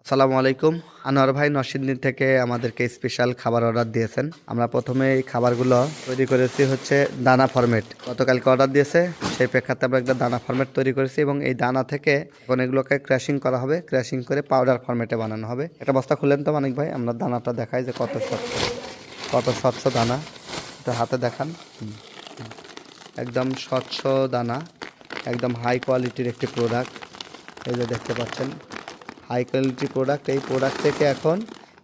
আসসালামু আলাইকুম। আনোয়ার ভাই নরসিংদী থেকে আমাদেরকে স্পেশাল খাবার অর্ডার দিয়েছেন। আমরা প্রথমে এই খাবারগুলো তৈরি করেছি হচ্ছে দানা ফরমেট। গতকালকে অর্ডার দিয়েছে, সেই প্রেক্ষাপটে আমরা একটা দানা ফরমেট তৈরি করেছি এবং এই দানা থেকে এখন এগুলোকে ক্র্যাশিং করা হবে। ক্র্যাশিং করে পাউডার ফরমেটে বানানো হবে। একটা বস্তা খুলেন তো মানিক ভাই, আমরা দানাটা দেখাই যে কত স্বচ্ছ দানা। এটা হাতে দেখান। একদম স্বচ্ছ দানা, একদম হাই কোয়ালিটির একটি প্রোডাক্ট। এই যে দেখতে পাচ্ছেন, হাই কোয়ালিটি প্রোডাক্ট। এই প্রোডাক্ট থেকে এখন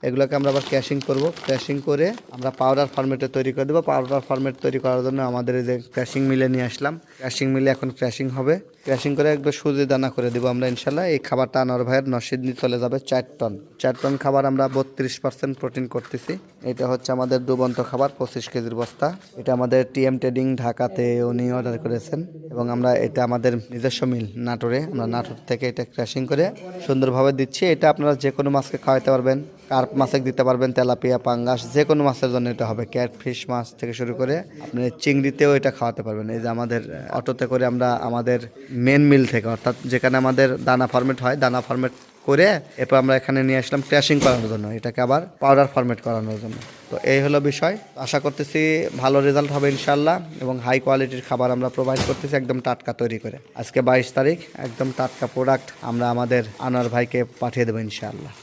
এগুলোকে আমরা আবার ক্র্যাশিং করব। ক্র্যাশিং করে আমরা পাউডার ফরম্যাটে তৈরি করে দেবো। পাউডার ফরম্যাট তৈরি করার জন্য আমাদের এই যে ক্র্যাশিং মিলে নিয়ে আসলাম। ক্র্যাশিং মিলে এখন ক্র্যাশিং হবে। ক্র্যাশিং করে একবার সুজি দানা করে দেবো আমরা ইনশাল্লাহ। এই খাবারটা আনোয়ার ভাইয়ের নরসিংদী চলে যাবে 4 টন খাবার। আমরা 32% প্রোটিন করতেছি। এটা হচ্ছে আমাদের ডুবন্ত খাবার, 25 কেজির বস্তা। এটা আমাদের টিএম ট্রেডিং ঢাকাতে উনি অর্ডার করেছেন এবং আমরা এটা আমাদের নিজস্ব মিল নাটোরে, আমরা নাটোর থেকে এটা ক্র্যাশিং করে সুন্দরভাবে দিচ্ছি। এটা আপনারা যে কোনো মাছকে খাওয়াতে পারবেন, কার্প মাছে দিতে পারবেন, তেলাপিয়া, পাঙ্গাস, যে কোনো মাছের জন্য এটা হবে। ক্যাটফিশ মাছ থেকে শুরু করে আপনি চিংড়িতেও এটা খাওয়াতে পারবেন। এই যে আমাদের অটোতে করে আমরা আমাদের মেন মিল থেকে, অর্থাৎ যেখানে আমাদের দানা ফরমেট হয়, দানা ফরমেট করে এরপর আমরা এখানে নিয়ে আসলাম ক্র্যাশিং করানোর জন্য, এটাকে আবার পাউডার ফরমেট করানোর জন্য। তো এই হলো বিষয়। আশা করতেছি ভালো রেজাল্ট হবে ইনশাল্লাহ এবং হাই কোয়ালিটির খাবার আমরা প্রোভাইড করতেছি একদম টাটকা তৈরি করে। আজকে 22 তারিখ, একদম টাটকা প্রোডাক্ট আমরা আমাদের আনোয়ার ভাইকে পাঠিয়ে দেবো ইনশাআল্লাহ।